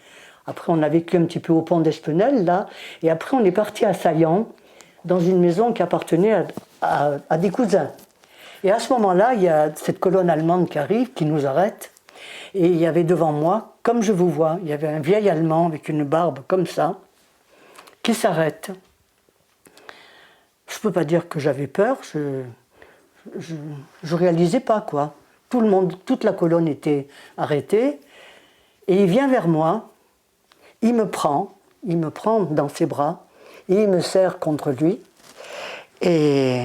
Après, on a vécu un petit peu au pont d'Espenel, là. Et après, on est parti à Saillant, dans une maison qui appartenait à des cousins. Et à ce moment-là, il y a cette colonne allemande qui arrive, qui nous arrête. Et il y avait devant moi, comme je vous vois, il y avait un vieil Allemand avec une barbe comme ça, qui s'arrête. Je ne peux pas dire que j'avais peur, je réalisais pas, quoi. Tout le monde, toute la colonne était arrêtée, et il vient vers moi, il me prend dans ses bras, et il me serre contre lui, et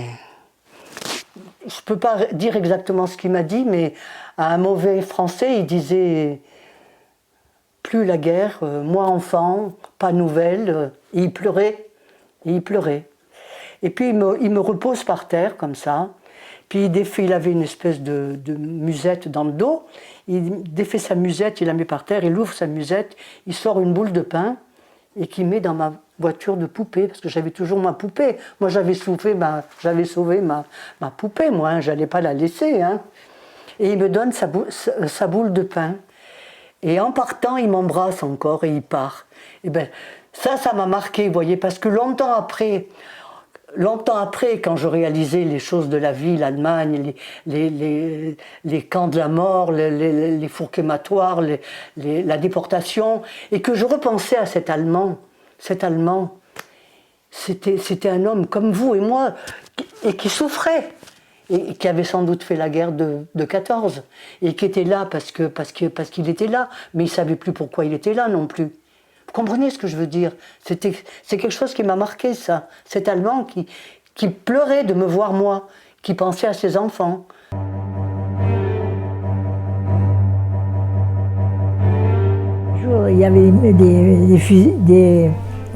je ne peux pas dire exactement ce qu'il m'a dit, mais à un mauvais français, il disait « plus la guerre, moi enfant, pas nouvelle », et il pleurait, Et puis il me repose par terre, comme ça. Puis il avait une espèce de musette dans le dos. Il défait sa musette, il la met par terre, il ouvre sa musette, il sort une boule de pain et qu'il met dans ma voiture de poupée, parce que j'avais toujours ma poupée. Moi j'avais sauvé ma poupée, moi, hein, j'allais pas la laisser. Hein. Et il me donne sa boule de pain. Et en partant, il m'embrasse encore et il part. Et ben, ça m'a marqué, vous voyez, parce que longtemps après, quand je réalisais les choses de la vie, l'Allemagne, les camps de la mort, les fours crématoires, la déportation, et que je repensais à cet Allemand, c'était un homme comme vous et moi, et qui souffrait, et qui avait sans doute fait la guerre de 14, et qui était là parce qu'il était là, mais il ne savait plus pourquoi il était là non plus. Vous comprenez ce que je veux dire? C'est quelque chose qui m'a marqué, ça. Cet Allemand qui pleurait de me voir moi, qui pensait à ses enfants. Un jour, il y avait des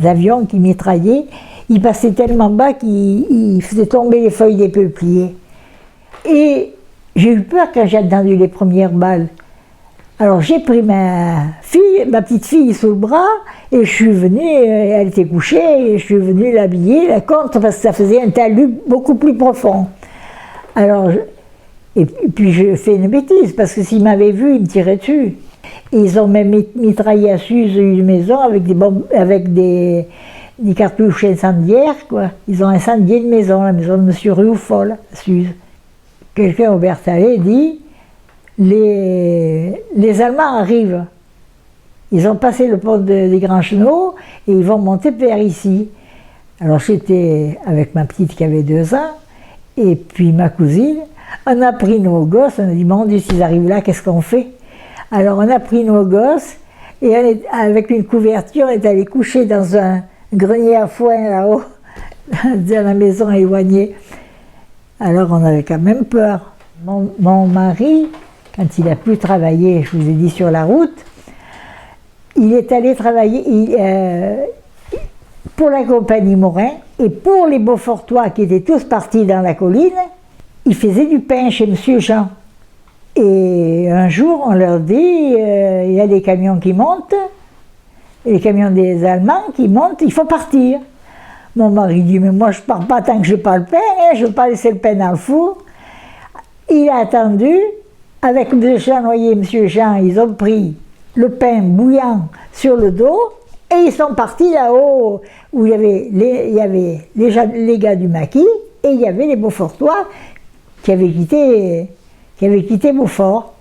avions qui mitraillaient. Ils passaient tellement bas qu'ils faisaient tomber les feuilles des peupliers. Et j'ai eu peur quand j'ai entendu les premières balles. Alors j'ai pris ma petite fille sous le bras, et je suis venue, elle était couchée, et je suis venue l'habiller, la contre, parce que ça faisait un talus beaucoup plus profond. Alors, et puis je fais une bêtise, parce que s'ils m'avaient vu, ils me tiraient dessus. Et ils ont même mitraillé à Suse une maison avec des cartouches incendiaires, quoi. Ils ont incendié une maison, la maison de M. Rioufol, à Suse. Quelqu'un au Berthalet dit: les Allemands arrivent, ils ont passé le pont des Grands Chenaux et ils vont monter vers ici. Alors j'étais avec ma petite qui avait 2 ans, et puis ma cousine, on a pris nos gosses, on a dit: mon Dieu, s'ils arrivent là, qu'est-ce qu'on fait? Alors on a pris nos gosses, et avec une couverture, on est allé coucher dans un grenier à foin là-haut, dans la maison éloignée. Alors on avait quand même peur. Mon mari, quand il a pu travailler, je vous ai dit, sur la route, il est allé travailler pour la compagnie Morin, et pour les Beaufortois qui étaient tous partis dans la colline, il faisait du pain chez M. Jean. Et un jour, on leur dit, il y a des camions qui montent, les camions des Allemands qui montent, il faut partir. Mon mari dit, mais moi je pars pas tant que je n'ai pas le pain, hein, je ne veux pas laisser le pain dans le four. Il a attendu, avec M. Chanoyer et M. Jean, ils ont pris le pain bouillant sur le dos, et ils sont partis là-haut, où il y avait les gars du maquis, et il y avait les Beaufortois qui avaient quitté Beaufort.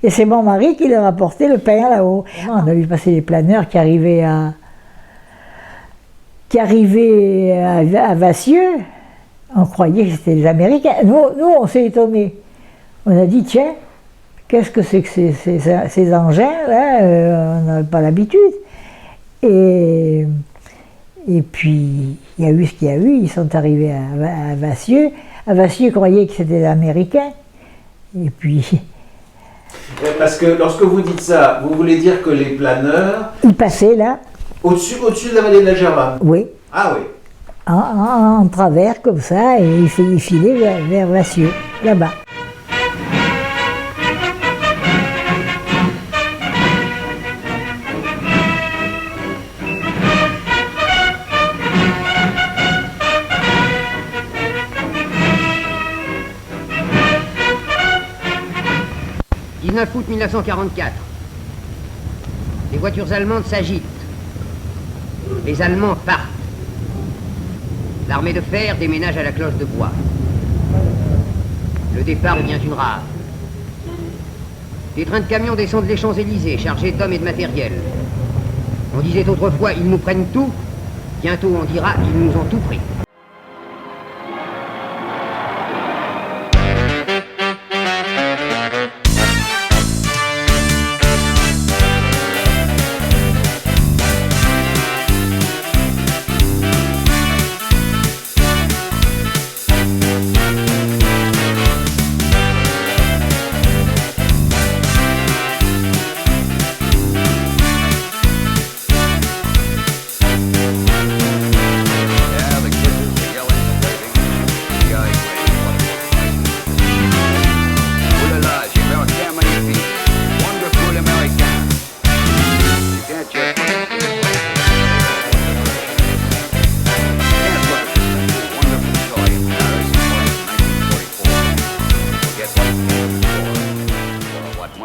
Et c'est mon mari qui leur a porté le pain là-haut. On a vu passer les planeurs qui arrivaient à Vassieux. On croyait que c'était les Américains. Nous on s'est étonnés. On a dit, tiens, qu'est-ce que c'est que ces engins là, on n'avait pas l'habitude. Et puis, il y a eu ce qu'il y a eu. Ils sont arrivés à Vassieux. À Vassieux, ils croyaient que c'était les Américains. Et puis... Parce que lorsque vous dites ça, vous voulez dire que les planeurs... Ils passaient là. Au-dessus de la vallée de la Germanne? Oui. Ah oui. En travers comme ça, et ils filaient vers Vassieux, là-bas. « 19 août 1944. Les voitures allemandes s'agitent. Les Allemands partent. L'armée de fer déménage à la cloche de bois. Le départ devient une rave. Des trains de camions descendent les Champs-Élysées, chargés d'hommes et de matériel. On disait autrefois, ils nous prennent tout. Bientôt on dira, ils nous ont tout pris.